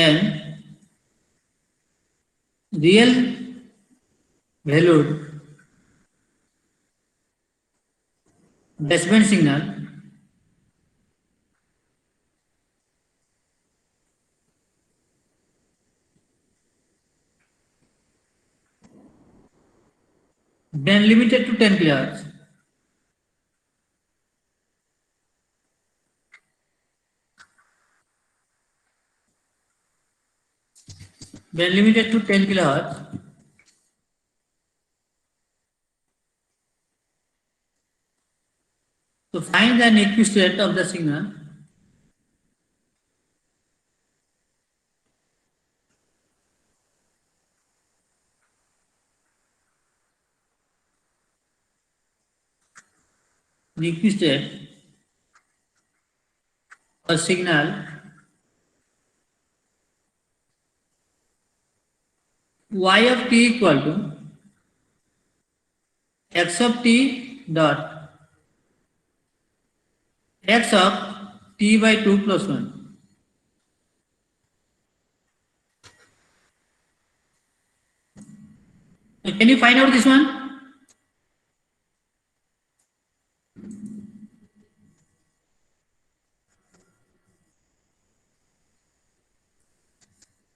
then real valued baseband signal then limited to 10 kHz. When limited to 10 kHz, so find the Nyquist rate of the signal. Nyquist rate or signal y of t equal to x of t dot x of t by 2 plus 1. Can you find out this one?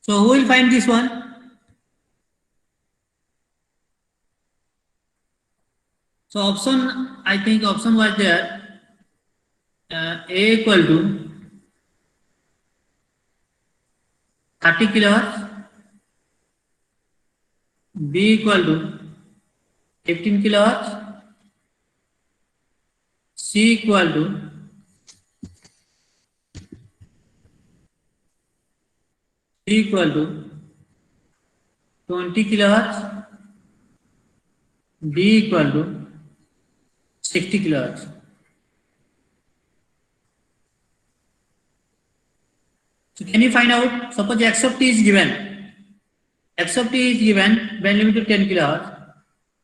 So who will find this one? So option, I think option was there. A equal to 30 kilohertz, B equal to 15 kilohertz, C equal to 20 kilohertz, D equal to 60 kilohertz. So can you find out? Suppose x of t is given. X of t is given when limited to 10 kilohertz.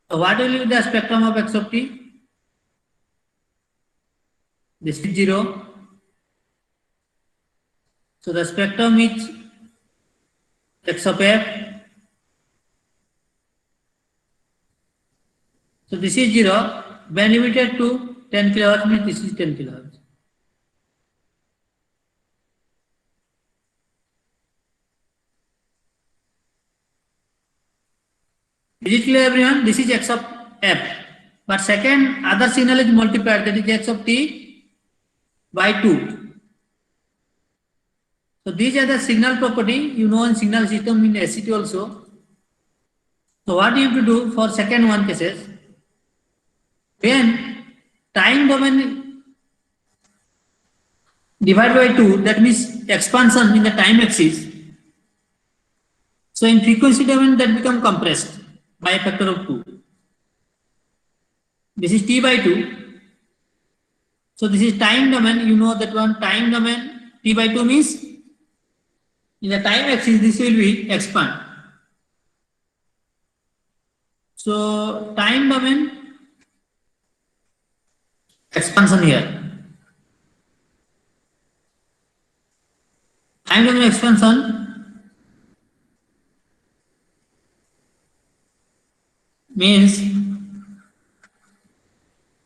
So what will be the spectrum of x of t? This is 0. So the spectrum is x of f. So this is 0. When limited to 10 kilohertz means this is 10 kilohertz. Is it clear, everyone? This is x of f. But second other signal is multiplied, that is x of t by 2. So these are the signal property, you know, in signal system in SCT also. So what you have to do for second one cases, when time domain divided by 2, that means expansion in the time axis. So in frequency domain that become compressed by a factor of 2. This is t by 2. So this is time domain, you know that one time domain t by 2 means in the time axis this will be expand. So time domain expansion here. Time domain expansion means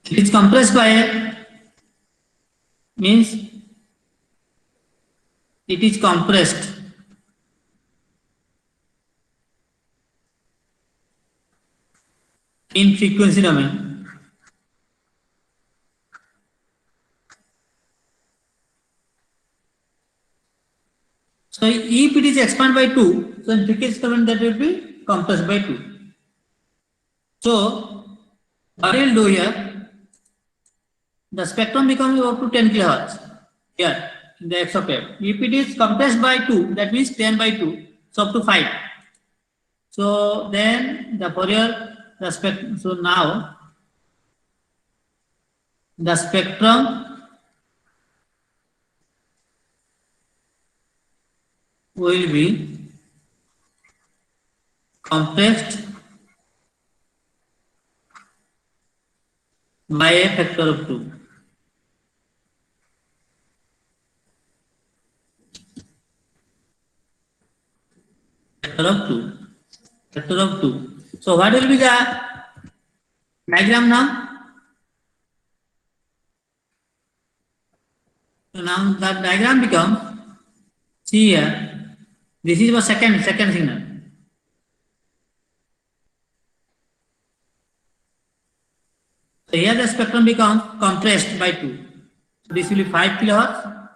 it is compressed by means it is compressed in frequency domain. So if it is expanded by 2, so in frequency domain that will be compressed by 2. So what we will do here, the spectrum becomes up to 10 kilohertz here in the x of f. If it is compressed by 2, that means 10 by 2, so up to 5. So then the Fourier, so now the spectrum will be compressed by a factor of 2. Factor of 2. Factor of 2. So what will be the diagram now? So now the diagram becomes, see here, this is the second signal. So here the spectrum becomes compressed by 2. So this will be 5 kilohertz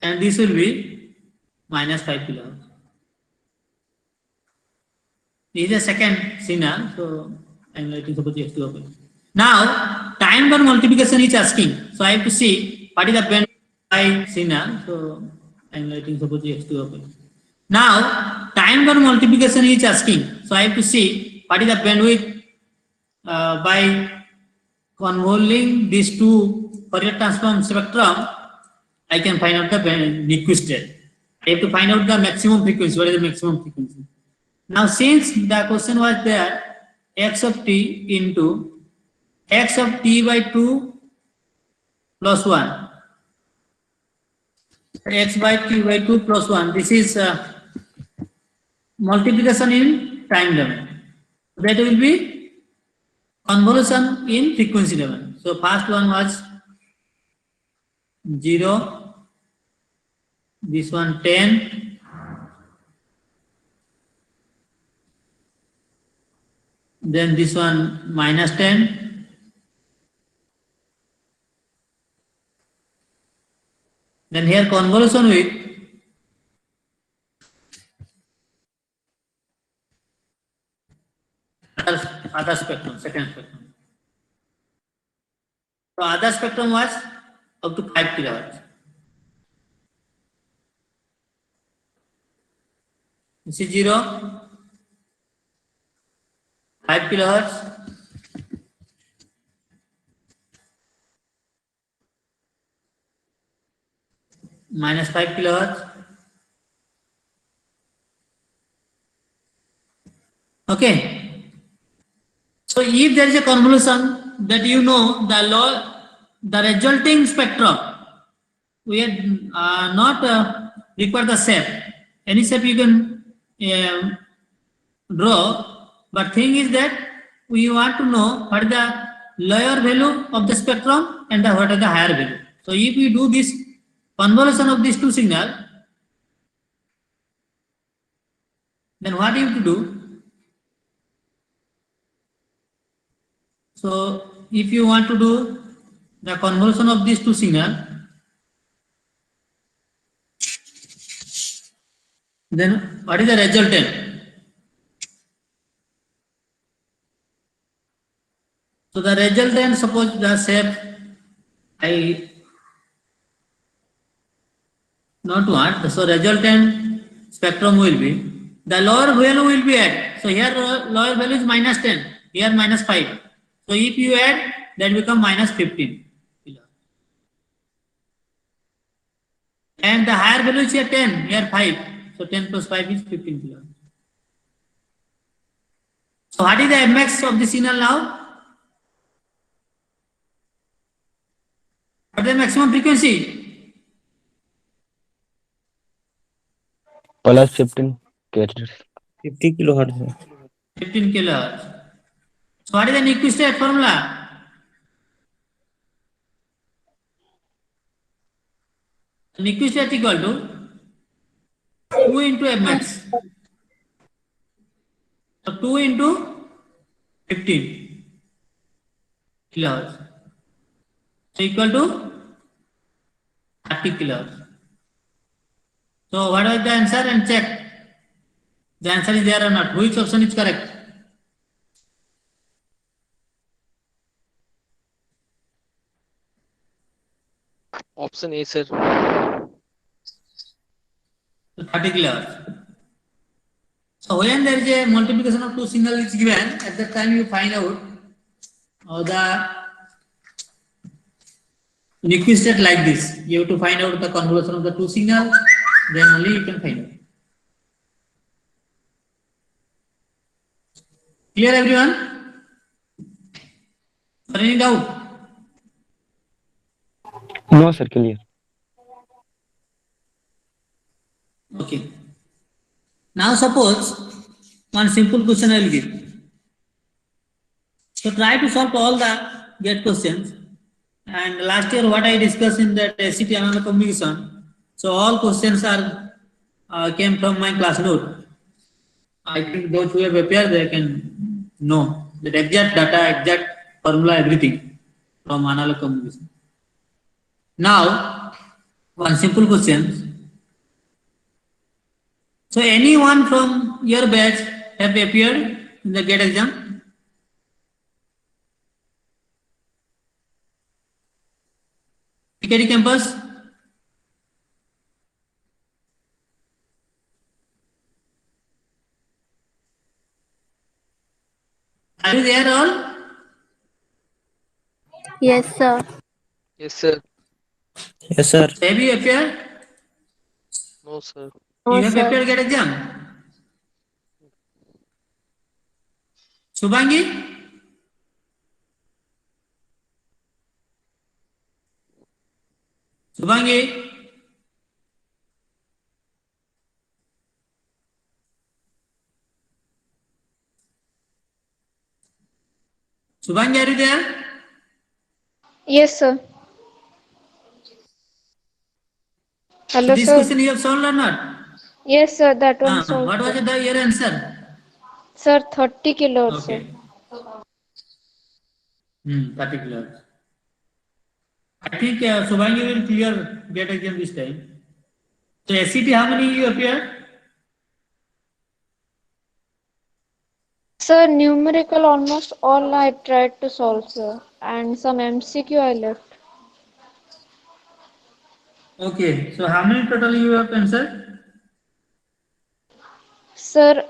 and this will be minus 5 kilohertz. This is the second signal. So I am writing suppose x2 open. Now time bar multiplication is asking. So I have to see what is the band by signal. So I am writing suppose x2 open. Now time bar multiplication is asking. So I have to see what is the bandwidth by convolving these two Fourier transform spectrum. I can find out the Nyquist rate. I have to find out the maximum frequency. What is the maximum frequency? Now, since the question was there, x of t into x of t by 2 plus 1. X by t by 2 plus 1. This is multiplication in time domain. That will be convolution in frequency domain. So, first one was 0, this one 10. Then this one minus 10. Then here convolution with other spectrum, second spectrum. So other spectrum was up to 5 kilohertz. This is 0. 5 kilohertz, minus 5 kilohertz. Okay. So if there is a convolution, that you know the resulting spectrum, we are not require the shape. Any shape you can draw. But thing is that we want to know what is the lower value of the spectrum and what is the higher value. So if we do this convolution of these two signals, then what you have to do? So if you want to do the convolution of these two signals, then what is the resultant? So the resultant, suppose the shape I not want, so resultant spectrum will be, the lower value will be add. So here lower value is minus 10, here minus 5. So if you add, that become minus 15. And the higher value is here 10, here 5. So 10 plus 5 is 15 kilohertz. So what is the Fmax of the signal now? What is the maximum frequency? Plus 15 kilohertz. 50 kilohertz. 15 kilohertz. So what is the Nyquist rate formula? Nyquist rate equal to 2 into Fmax. So 2 into 15 kilohertz. So equal to 30 kilohertz. So what was the answer? And check. The answer is there or not. Which option is correct? Option A, sir. So 30 kilohertz. So when there is a multiplication of two signals is given, at that time you find out the Nyquist rate like this. You have to find out the convolution of the two signals, then only you can find out. Clear everyone? Or any doubt? No, sir, clear. Okay. Now suppose one simple question I will give. So try to solve all the get questions. And last year what I discussed in that SCT another communication. So all questions are came from my class note. I think those who have prepared they can know that exact data, exact formula, everything from analog communication. Now one simple question. So anyone from your batch have appeared in the GATE exam? PKD campus? Are you there all? Yes, sir. Yes, sir. Yes, sir. Have you appeared? No, sir. No, You have sir. appeared GATE exam? Subhangi? Subhangi? Subhangi, are you there? Yes, sir. So Hello, this sir. question you have solved or not? Yes, sir. That one solved. What was your answer? Sir, 30 kilos, sir. Okay. 30 kilos. I think Subhangi will clear GATE exam this time. So SCT, how many you appeared? Sir, numerical almost all I tried to solve, sir. And some MCQ I left. Okay. So how many total you have answered? Sir,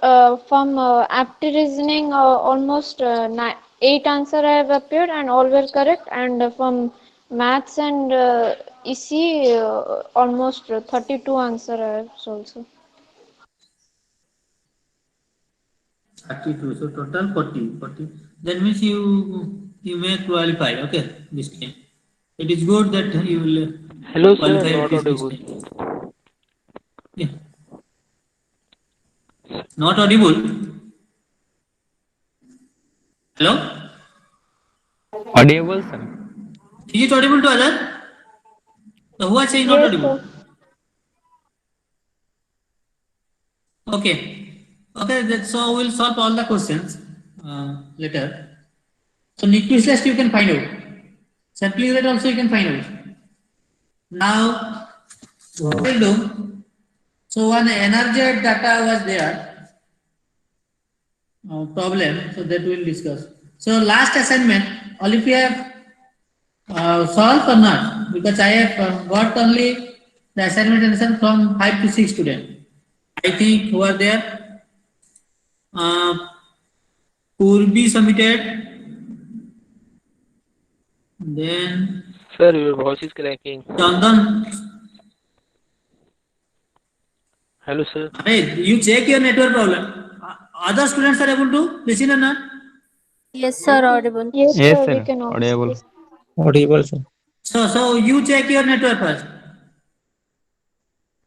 from aptitude reasoning, almost 8 answer I have appeared and all were correct. And from maths and EC, almost 32 answer I have solved, sir. 32. So total 40. 40. That means you may qualify. Okay. This time. It is good that you will Hello, sir. qualify at Not least this audible. time. Yeah. Not audible. Hello? Audible, sir. Is it audible to other? So who are saying not Yes, audible? sir. Okay. Okay, so we'll solve all the questions later. So Nyquist list you can find out. Sampling rate also you can find out. Now, what we'll do, so one NRZ data was there, problem, so that we'll discuss. So last assignment, all if you have solved or not, because I have got only the assignment answer from 5 to 6 students. I think who are there? Purbi submitted. Then Sir, your voice is cracking. Chandan. Hello, sir. Hey, you check your network problem. Other students are able to listen or not? Yes, sir. Audible. Yes, Yes, sir. We sir. can also. Audible. Audible, sir. So you check your network first.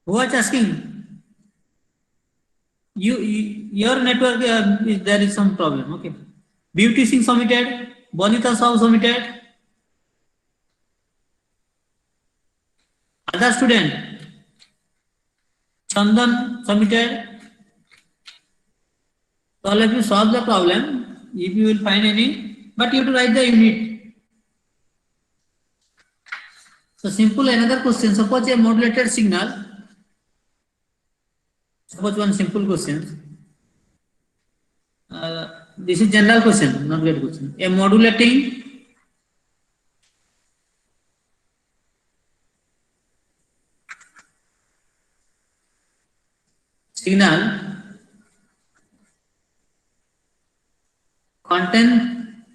Who was asking? Your network there is some problem. Okay. Beauty Singh submitted. Bonita Sahu submitted. Other student. Chandan submitted. So all of you solve the problem. If you will find any, but you have to write the unit. So simple another question. Suppose a modulated signal. Suppose one simple question. This is general question, not great question. A modulating signal contain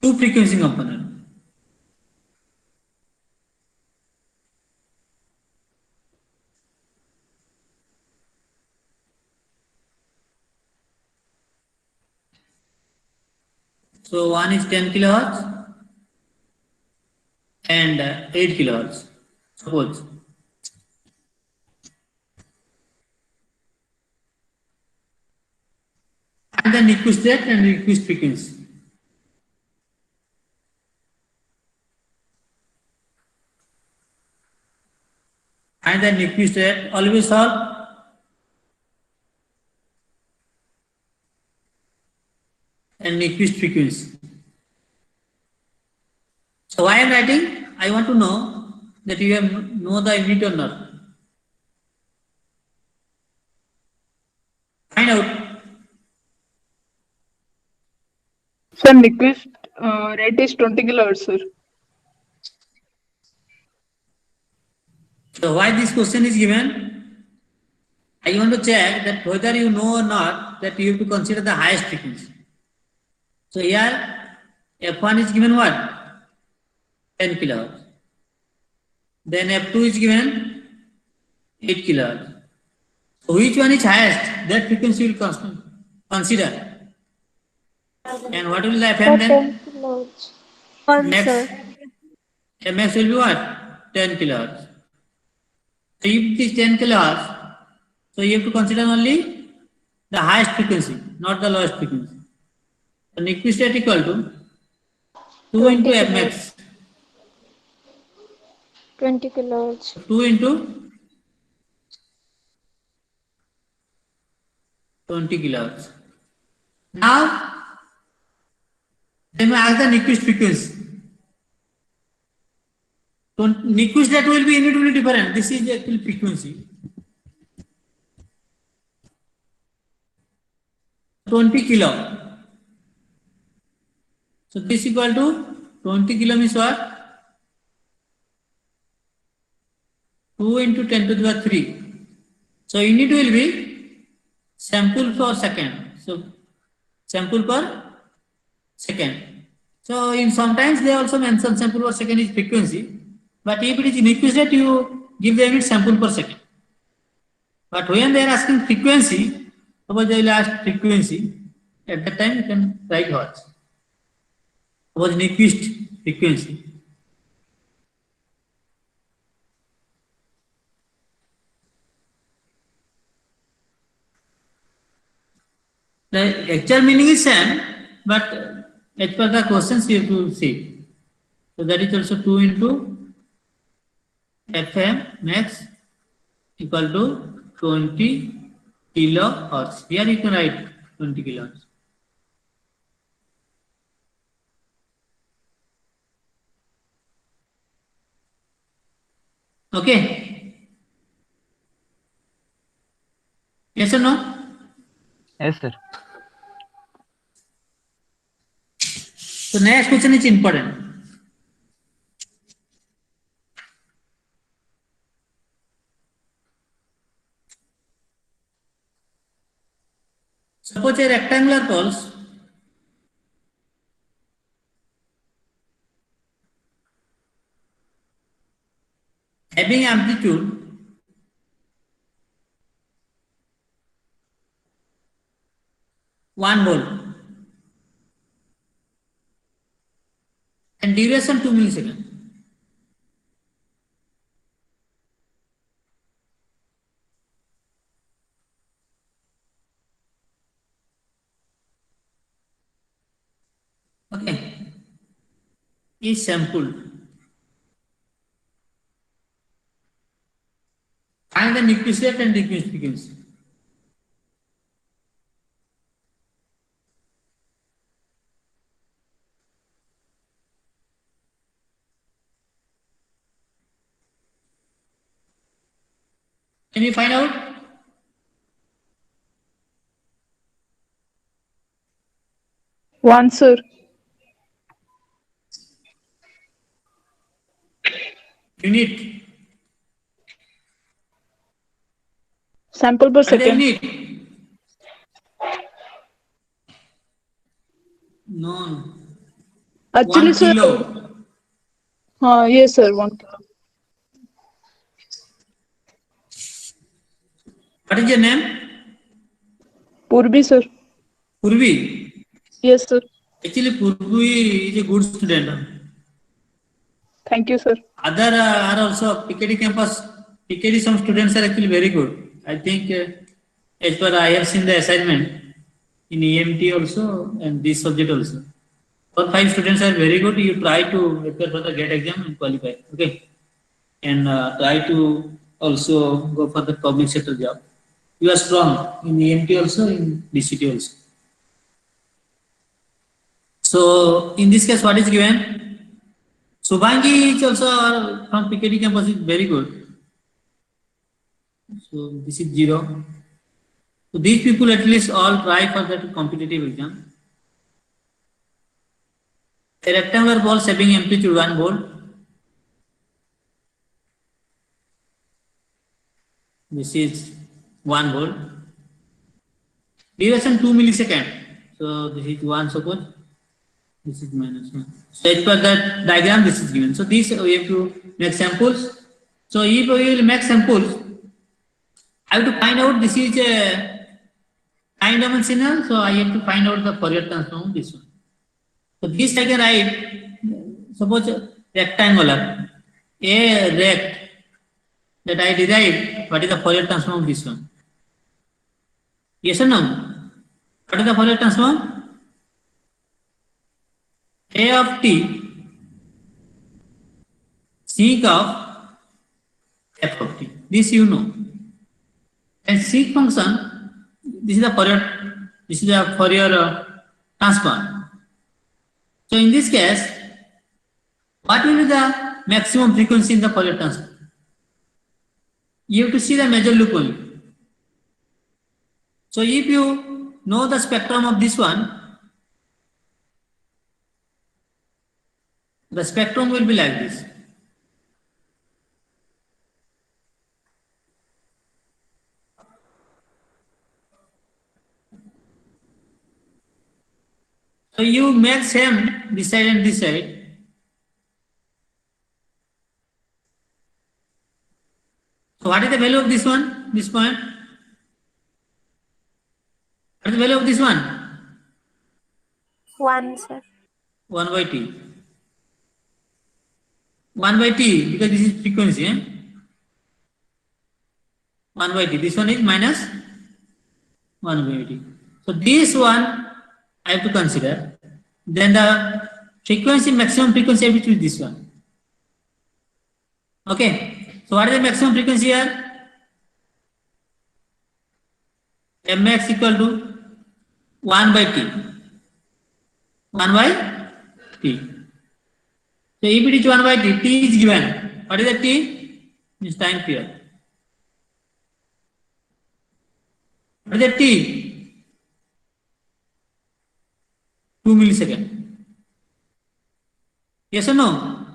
two frequency component. So one is 10 kilohertz and 8 kilohertz. Suppose. Find the Nyquist rate and Nyquist frequency. Find the Nyquist rate. Always solve. And Nyquist frequency. So why I am writing? I want to know that you have know the unit or not. Find out. Sir, Nyquist rate is 20 kilohertz, sir. So why this question is given? I want to check that whether you know or not that you have to consider the highest frequency. So here F1 is given what? 10 kilohertz. Then F2 is given 8 kilohertz. So which one is highest? That frequency will consider. And what will the FM then? 10 kilohertz. 1, Next. sir. MX will be what? 10 kilohertz. So if it is 10 kilohertz, so you have to consider only the highest frequency, not the lowest frequency. So Nyquist rate equal to 2 into Fmax. 20 kilohertz. 2 into 20 kilohertz. Now, then we ask the Nyquist frequency. So Nyquist rate will be unit different. This is the actual frequency. 20 kilo. So this equal to 20 kilo means what? 2 into 10 to the power 3. So unit will be sample per second. So sample per second. So in sometimes they also mention sample per second is frequency. But if it is Nyquist rate, you give the unit sample per second. But when they are asking frequency, suppose they will ask frequency, at that time you can write hertz. Suppose Nyquist frequency. The actual meaning is same, but as per the questions you have to see. So that is also 2 into FM max equal to 20 kilohertz. Here you can write 20 kilohertz. Okay. Yes or no? Yes, sir. So next question is important. Suppose a rectangular pulse having amplitude one volt and duration 2 milliseconds. Okay, is sampled. Find the Nyquist rate and Nyquist frequency. Can you find out? One, sir. Unit. Sample per Find the second. unit. No. Actually, 1 sir. kilo. Yes, sir. 1 kilo. What is your name? Purbi, sir. Purvi. Yes, sir. Actually, Purvi is a good student. Thank you, sir. Other are also PKD campus. PKD some students are actually very good. I think as per I have seen the assignment, in EMT also and this subject also. All 5 students are very good. You try to prepare for the GATE exam and qualify. Okay, and try to also go for the public sector job. You are strong in EMT also, in DCT also. So in this case, what is given? Subhangi is also from PKD campus is very good. So this is 0. So these people at least all try for that competitive exam. A rectangular ball saving amplitude 1 volt. This is 1 volt. Duration 2 millisecond. So this is 1, suppose. This is -1. So as per that diagram, this is given. So this we have to make samples. So if we will make samples, I have to find out this is a time dimensional. So I have to find out the Fourier transform this one. So this I can write, suppose rectangular, a rect that I derived, what is the Fourier transform of this one? Yes or no? What is the Fourier transform? A of t sec of f of t. This you know. And sec function, this is the Fourier transform. So in this case, what will be the maximum frequency in the Fourier transform? You have to see the major loop only. So if you know the spectrum of this one, the spectrum will be like this. So you make same this side and this side. So what is the value of this one? This point? What is the value of this one? 1, sir. 1 by t. 1 by t, because this is frequency. 1 by t. This one is minus 1 by t. So this one I have to consider. Then the frequency, maximum frequency, which is this one. Okay. So what is the maximum frequency here? Mx equal to 1 by t. 1 by t. So if it is 1 by t is given. What is the t? This time period. What is the t? 2 millisecond. Yes or no?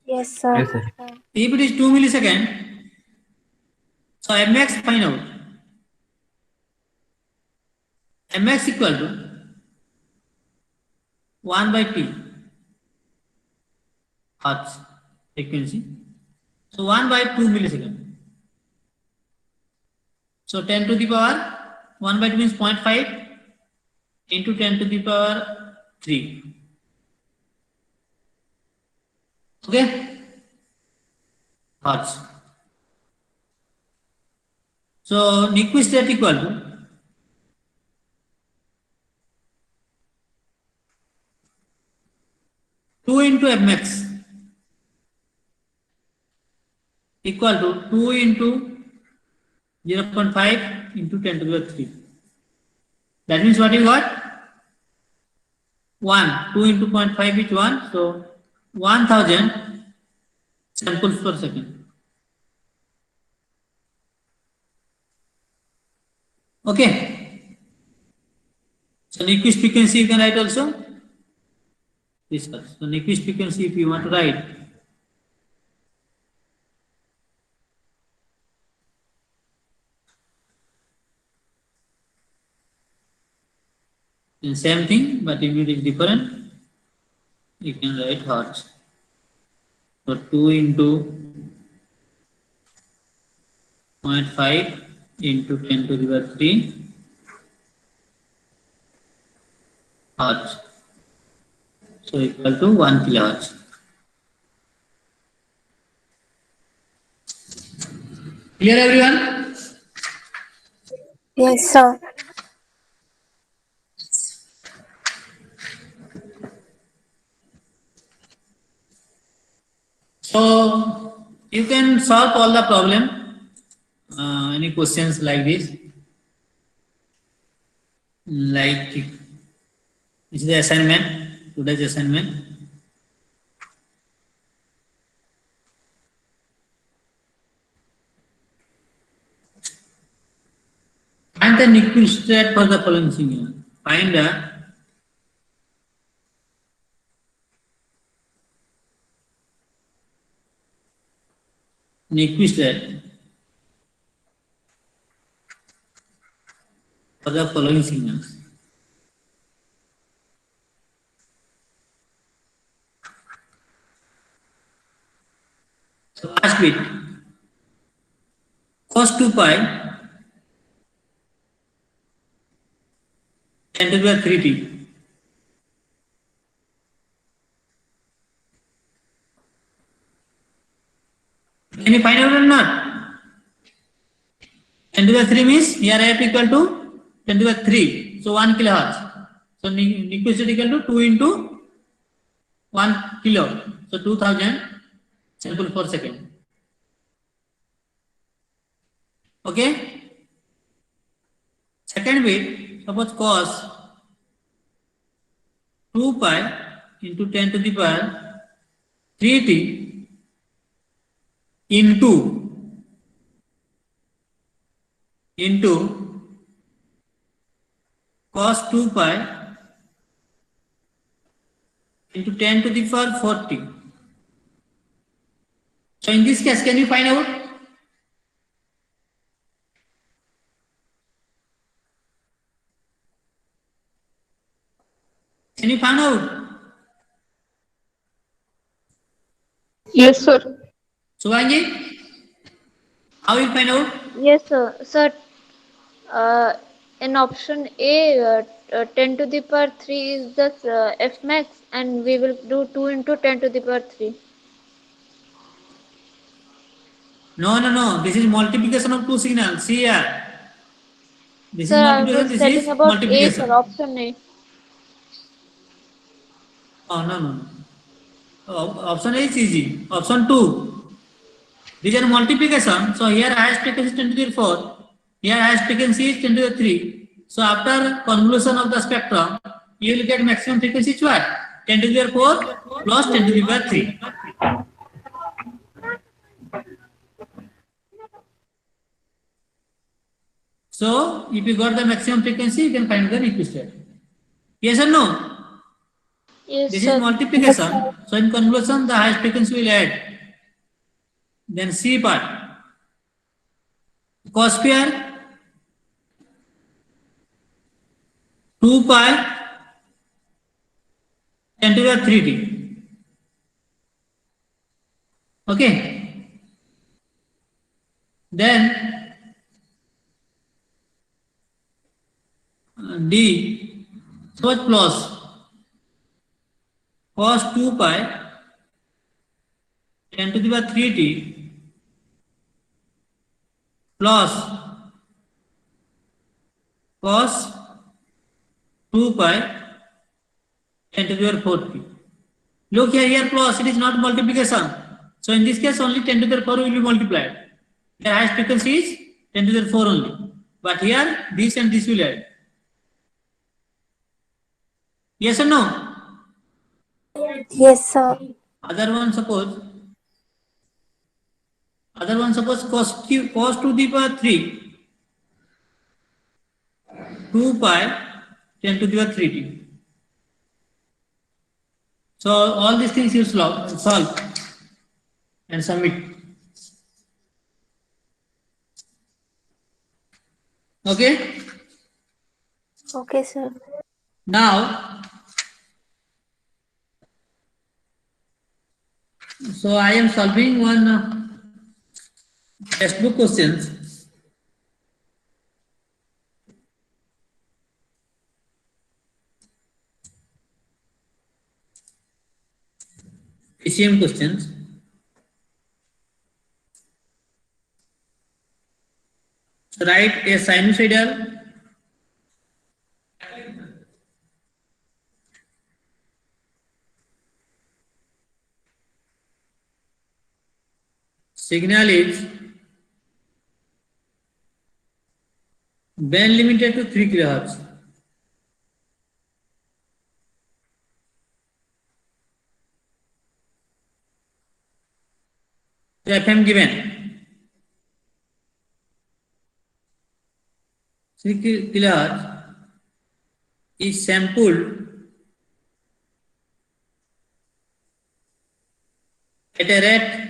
Yes, sir. Yes, sir. If it is 2 millisecond, so Mx find out. Mx equal to 1 by t hertz frequency. So 1 by 2 millisecond. So 10 to the power 1 by 2 means 0.5 into 10 to the power 3. Okay? Hertz. So Nyquist rate equal to two into Mx equal to 2 into 0.5 into 10 to the power 3. That means what you got? 1. 2 into 0.5 is 1. So 1000 samples per second. Okay. So Nyquist frequency you can write also. This one. So Nyquist frequency if you want to write. The same thing, but if it is different, you can write hertz. So 2 into 0.5 into 10 to the power 3 hertz. So equal to 1 kilohertz. Clear everyone? Yes, sir. So you can solve all the problem. Any questions like this? Like this is the assignment, today's assignment. Find the Nyquist state for the following signal. Find the Nyquist state for the following signals. So first bit, cos 2 pi 10 to the power 3t. Can you find out or not? 10 to the 3 means here f equal to 10 to the 3. So 1 kilohertz. So Nyquist is equal to 2 into 1 kilo. So 2000 sample per second. Okay. Second bit, suppose cos 2 pi into 10 to the power 3t into cos 2 pi into 10 to the power 40. So in this case, can you find out? Can you find out? Yes, sir. Subhangi, how will you find out? Yes, sir. Sir, in option A, 10 to the power 3 is the F max, and we will do 2 into 10 to the power 3. No. This is multiplication of two signals. See here. This Sir, is I multiplication. was This telling is about A, multiplication. sir, option A. Oh, no. Option A is easy. Option 2. These are multiplication. So here highest frequency is 10 to the 4. Here highest frequency is 10 to the 3. So after convolution of the spectrum, you will get maximum frequency is what? 10 to the 4 plus 10 to the 3. So if you got the maximum frequency, you can find the Nyquist state. Yes or no? Yes, This sir. is multiplication. So in convolution, the highest frequency will add. Then C part. Cos square 2 pi 10 to the 3t. Okay. Then D so plus cos 2 pi 10 to the power 3t plus cos 2 pi 10 to the power 4t. Look here plus, it is not multiplication. So in this case only 10 to the power 4 will be multiplied. The highest frequency is 10 to the 4 only. But here this and this will add. Yes or no? Yes, sir. Other one suppose cos to the power 3 2 pi 10 to the power 3t. So all these things you solve and submit. Okay. Okay, sir. Now, so I am solving one textbook questions. PCM questions. So write a sinusoidal signal is band limited to 3 kilohertz. The FM given 3 kilohertz is sampled at a rate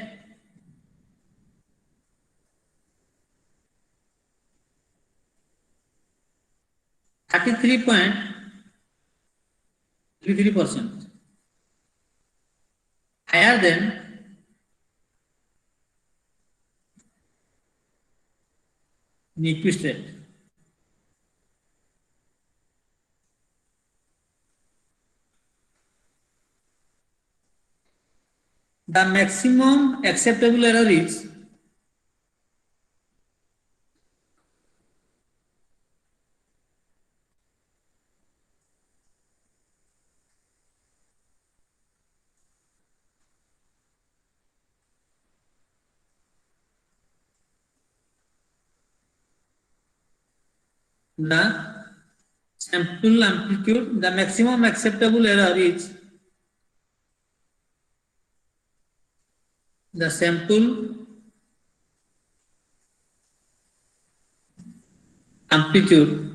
33.33%, higher than Nyquist rate. The maximum acceptable error is the sample amplitude. The maximum acceptable error is the sample amplitude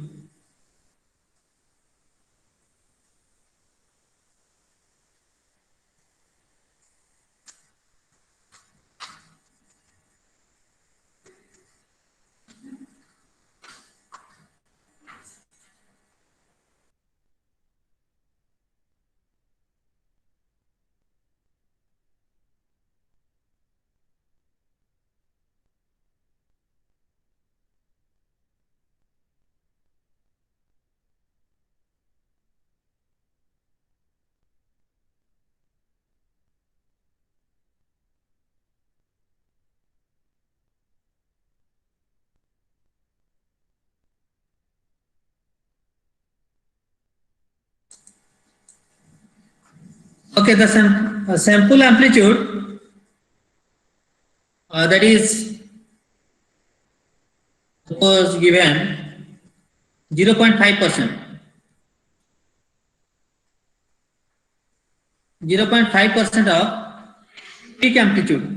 okay, the sample amplitude that is suppose given 0.5%. 0.5% of peak amplitude.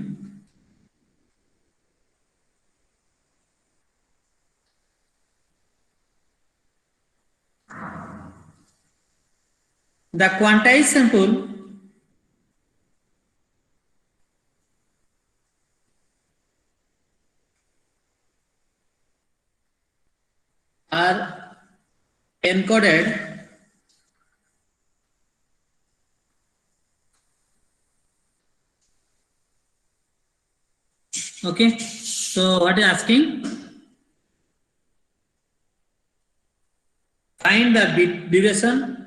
The quantized sample are encoded okay. So what is asking? Find the bit duration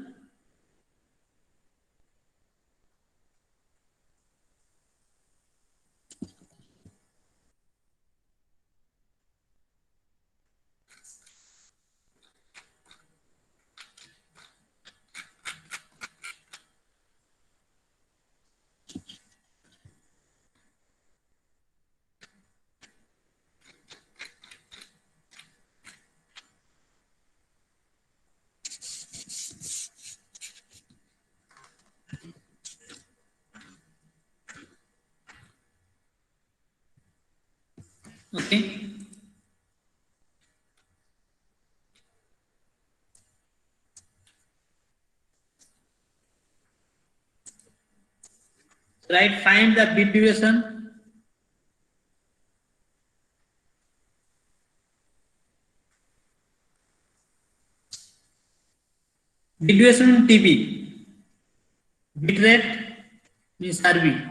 okay. Right, find the bit duration. Bit duration TB. Bit rate means RB.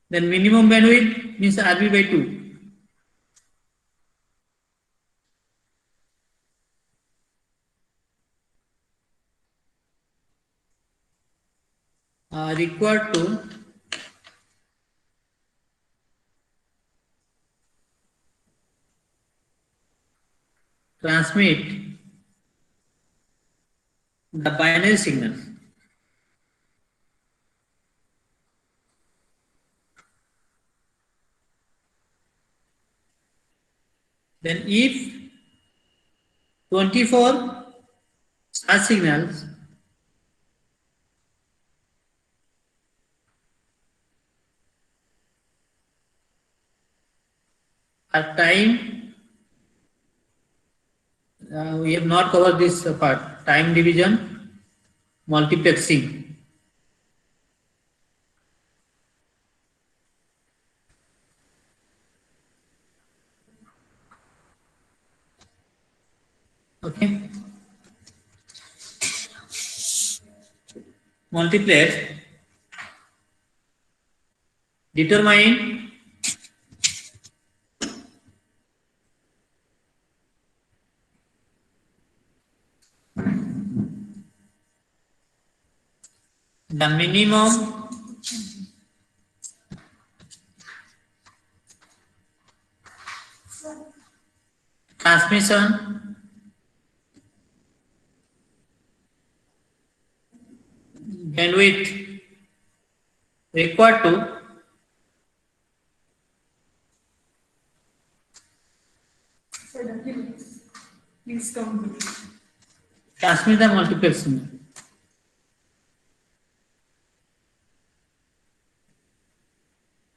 Then minimum bandwidth means RB by 2. Required to transmit the binary signal. then if 24 such signals are time, we have not covered this part, time division, multiplexing. Okay. Multiplex determine the minimum transmission bandwidth required to transmit the multiplex signal.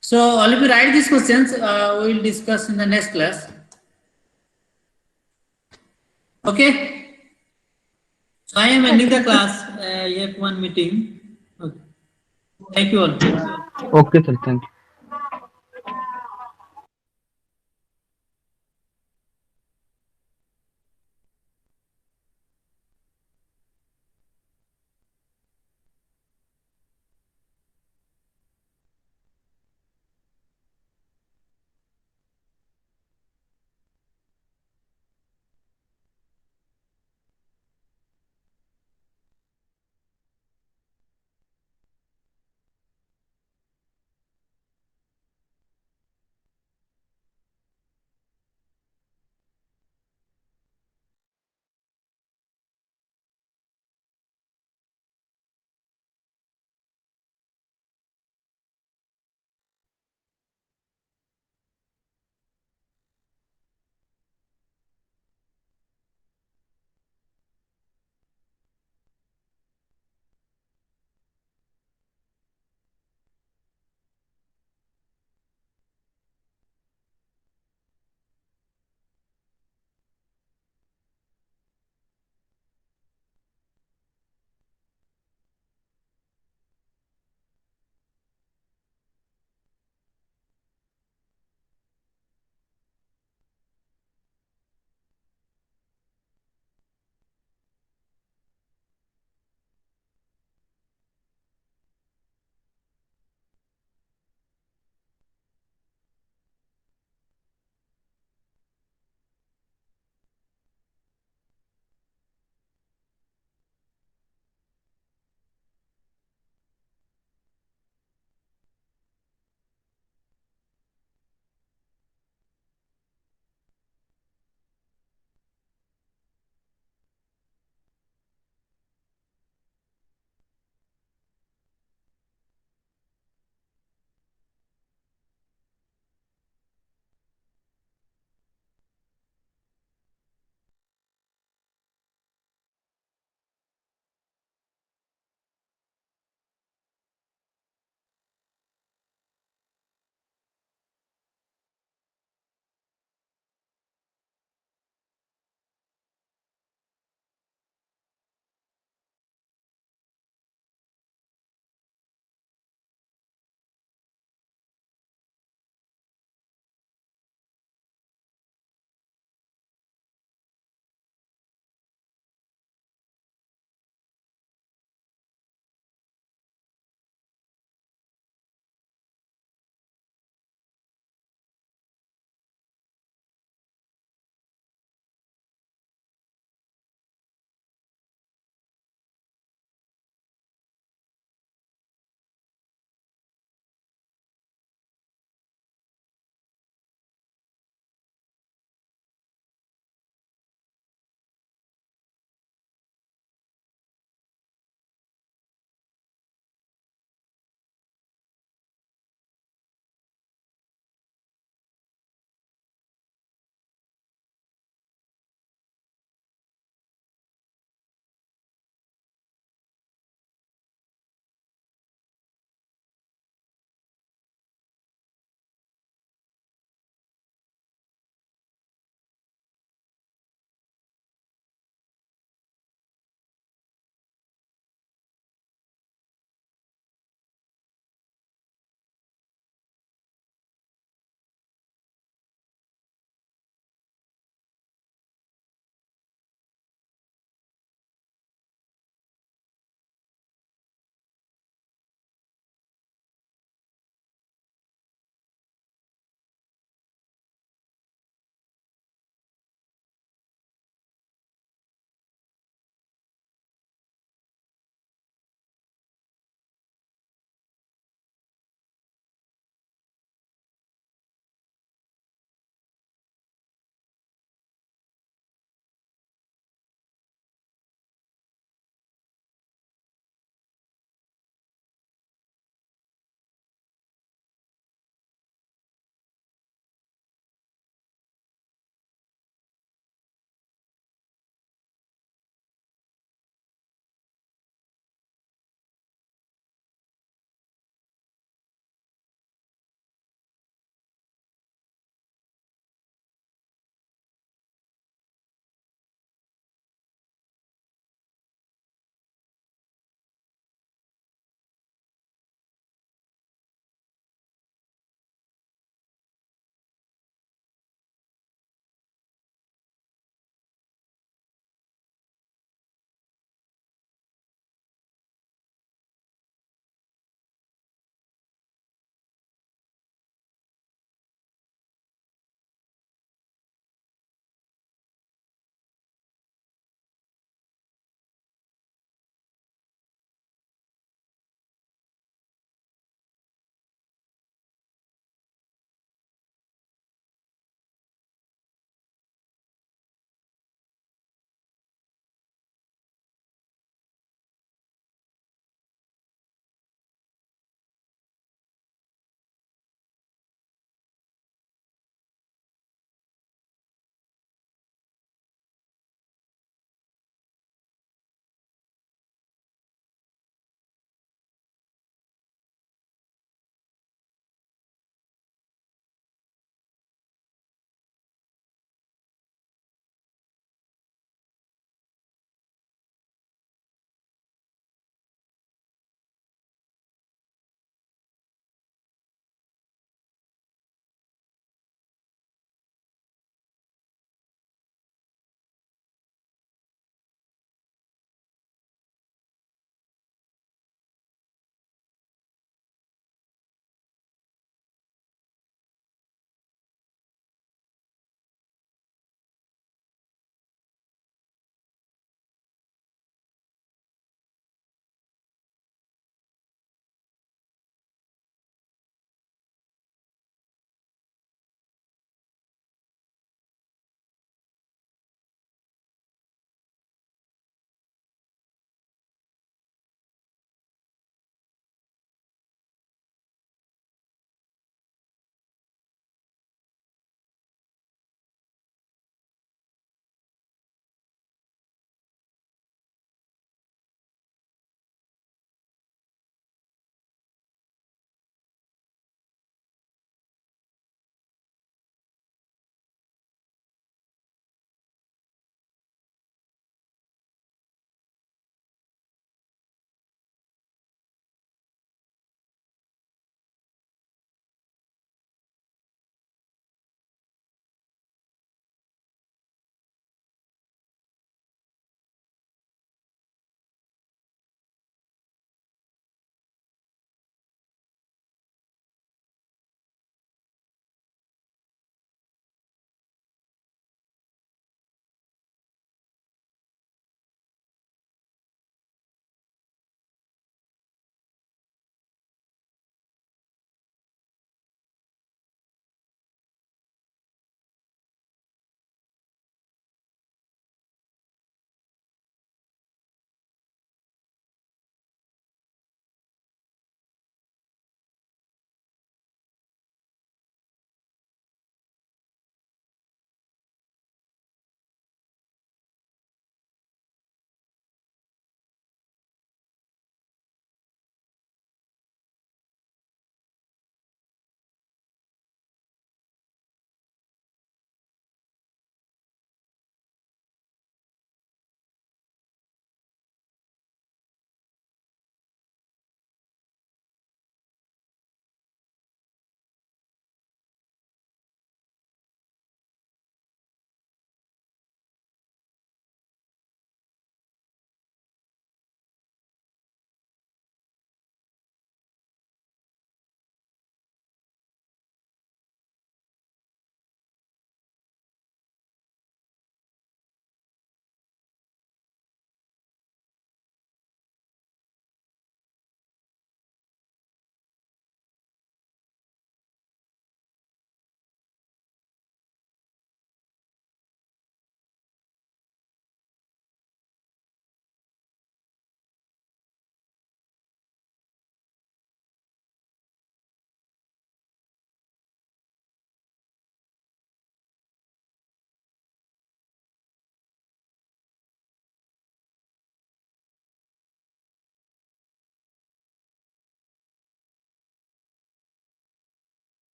So all of you write these questions, we will discuss in the next class. Okay. So I am ending the class. I have one meeting. Okay. Thank you all. Okay, sir. Thank you.